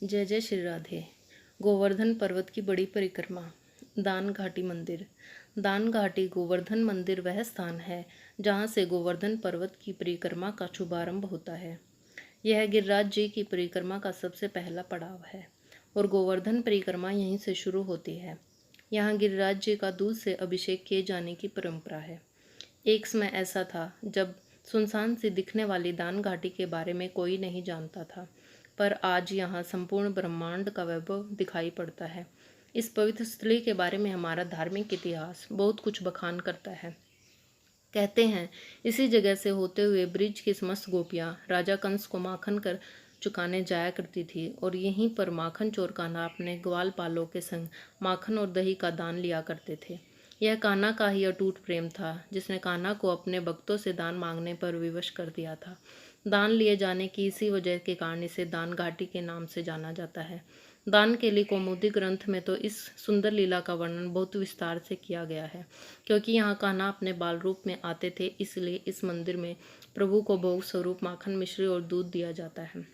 जय जय श्री राधे। गोवर्धन पर्वत की बड़ी परिक्रमा। दान घाटी मंदिर। दान घाटी गोवर्धन मंदिर वह स्थान है जहाँ से गोवर्धन पर्वत की परिक्रमा का शुभारंभ होता है। यह गिरिराज जी की परिक्रमा का सबसे पहला पड़ाव है और गोवर्धन परिक्रमा यहीं से शुरू होती है। यहाँ गिरिराज जी का दूध से अभिषेक किए जाने की परंपरा है। एक समय ऐसा था जब सुनसान सी दिखने वाली दान घाटी के बारे में कोई नहीं जानता था, पर आज यहाँ संपूर्ण ब्रह्मांड का वैभव दिखाई पड़ता है। इस पवित्र स्थली के बारे में हमारा धार्मिक इतिहास बहुत कुछ बखान करता है। कहते हैं इसी जगह से होते हुए ब्रिज की समस्त गोपियाँ राजा कंस को माखन कर चुकाने जाया करती थी और यहीं पर माखन चोर कान्हा अपने ग्वाल पालों के संग माखन और दही का दान लिया करते थे। यह कान्हा का ही अटूट प्रेम था जिसने कान्हा को अपने भक्तों से दान मांगने पर विवश कर दिया था। दान लिए जाने की इसी वजह के कारण इसे दान घाटी के नाम से जाना जाता है। दान के लिए कौमुदी ग्रंथ में तो इस सुंदर लीला का वर्णन बहुत विस्तार से किया गया है, क्योंकि यहाँ कान्हा अपने बाल रूप में आते थे, इसलिए इस मंदिर में प्रभु को भोग स्वरूप माखन मिश्री और दूध दिया जाता है।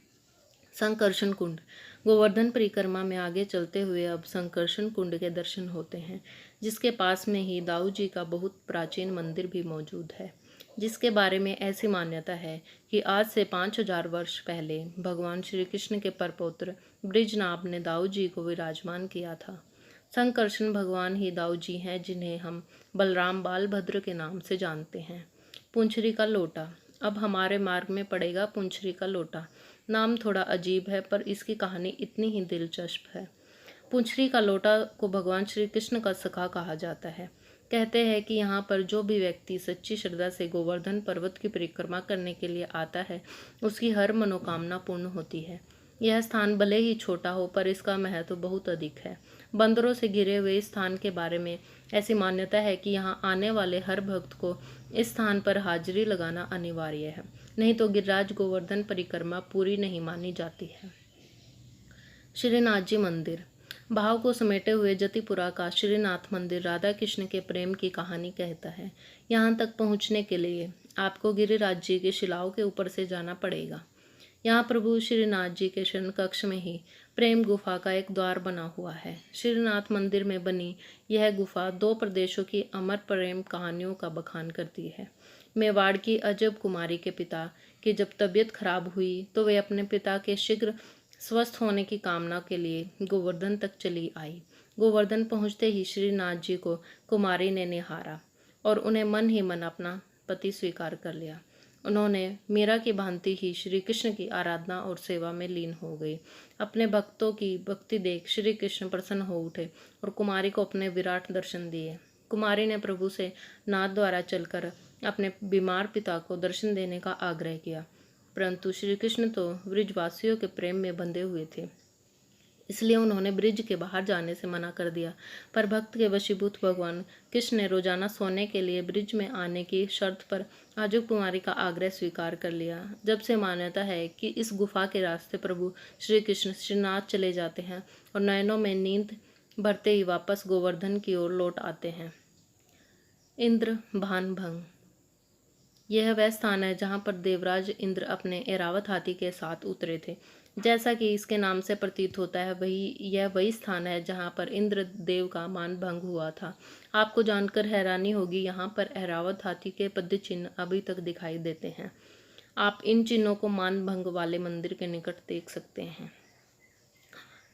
संकर्षण कुंड। गोवर्धन परिक्रमा में आगे चलते हुए अब संकर्षण कुंड के दर्शन होते हैं, जिसके पास में ही दाऊ जी का बहुत प्राचीन मंदिर भी मौजूद है, जिसके बारे में ऐसी मान्यता है कि आज से 5000 वर्ष पहले भगवान श्री कृष्ण के परपौत्र बृजनाभ ने दाऊ जी को विराजमान किया था। संकर्षण भगवान ही दाऊ जी हैं, जिन्हें हम बलराम बालभद्र के नाम से जानते हैं। पुंछरी का लोटा। अब हमारे मार्ग में पड़ेगा पुंछरी का लोटा। नाम थोड़ा अजीब है, पर इसकी कहानी इतनी ही दिलचस्प है। पुंछरी का लोटा को भगवान श्री कृष्ण का सखा कहा जाता है। कहते हैं कि यहाँ पर जो भी व्यक्ति सच्ची श्रद्धा से गोवर्धन पर्वत की परिक्रमा करने के लिए आता है, उसकी हर मनोकामना पूर्ण होती है। यह स्थान भले ही छोटा हो, पर इसका महत्व बहुत अधिक है। बंदरों से घिरे हुए इस स्थान के बारे में ऐसी मान्यता है कि यहाँ आने वाले हर भक्त को इस स्थान पर हाजिरी लगाना अनिवार्य है, नहीं तो गिरिराज गोवर्धन परिक्रमा पूरी नहीं मानी जाती है। श्रीनाथ जी मंदिर। भाव को समेटे हुए जतिपुरा का श्रीनाथ मंदिर राधा कृष्ण के प्रेम की कहानी कहता है। यहाँ तक पहुँचने के लिए आपको गिरिराज जी की शिलाओं के ऊपर से जाना पड़ेगा। यहाँ प्रभु श्रीनाथ जी के शरण कक्ष में ही प्रेम गुफा का एक द्वार बना हुआ है। श्रीनाथ मंदिर में बनी यह गुफा 2 प्रदेशों की अमर प्रेम कहानियों का बखान करती है। मेवाड़ की अजब कुमारी के पिता की जब तबीयत खराब हुई तो वे अपने पिता के शीघ्र स्वस्थ होने की कामना के लिए गोवर्धन तक चली आई। गोवर्धन पहुँचते ही श्रीनाथ जी को कुमारी ने निहारा और उन्हें मन ही मन अपना पति स्वीकार कर लिया। उन्होंने मीरा की भांति ही श्री कृष्ण की आराधना और सेवा में लीन हो गई। अपने भक्तों की भक्ति देख श्री कृष्ण प्रसन्न हो उठे और कुमारी को अपने विराट दर्शन दिए। कुमारी ने प्रभु से नाथ द्वारा चलकर अपने बीमार पिता को दर्शन देने का आग्रह किया, परंतु श्री कृष्ण तो ब्रिजवासियों के प्रेम में बंधे हुए थे, इसलिए उन्होंने ब्रिज के बाहर जाने से मना कर दिया। पर भक्त के वशीभूत भगवान कृष्ण ने रोजाना सोने के लिए ब्रिज में आने की शर्त पर आजू कुमारी का आग्रह स्वीकार कर लिया। जब से मान्यता है कि इस गुफा के रास्ते प्रभु श्री कृष्ण श्रीनाथ चले जाते हैं और नयनों में नींद भरते ही वापस गोवर्धन की ओर लौट आते हैं। इंद्र भान भंग। यह वह स्थान है जहाँ पर देवराज इंद्र अपने ऐरावत हाथी के साथ उतरे थे। जैसा कि इसके नाम से प्रतीत होता है, यह वही स्थान है जहाँ पर इंद्र देव का मान भंग हुआ था। आपको जानकर हैरानी होगी, यहाँ पर ऐरावत हाथी के पद्य चिन्ह अभी तक दिखाई देते हैं। आप इन चिन्हों को मान भंग वाले मंदिर के निकट देख सकते हैं।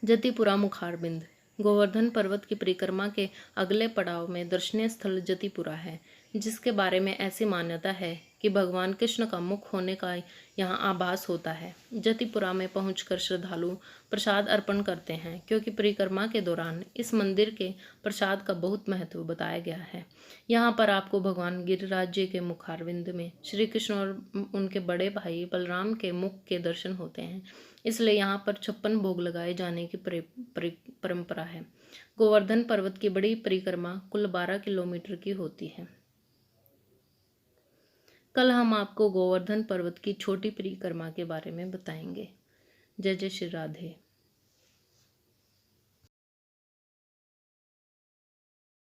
जतिपुरा मुखारबिंद। गोवर्धन पर्वत की परिक्रमा के अगले पड़ाव में दर्शनीय स्थल जतिपुरा है, जिसके बारे में ऐसी मान्यता है कि भगवान कृष्ण का मुख होने का यहाँ आभास होता है। जतिपुरा में पहुंचकर श्रद्धालु प्रसाद अर्पण करते हैं, क्योंकि परिक्रमा के दौरान इस मंदिर के प्रसाद का बहुत महत्व बताया गया है। यहाँ पर आपको भगवान गिरिराज जी के मुखारविंद में श्री कृष्ण और उनके बड़े भाई बलराम के मुख के दर्शन होते हैं, इसलिए यहाँ पर 56 भोग लगाए जाने की परंपरा है। गोवर्धन पर्वत की बड़ी परिक्रमा कुल 12 किलोमीटर की होती है। कल हम आपको गोवर्धन पर्वत की छोटी परिक्रमा के बारे में बताएंगे। जय जय श्री राधे।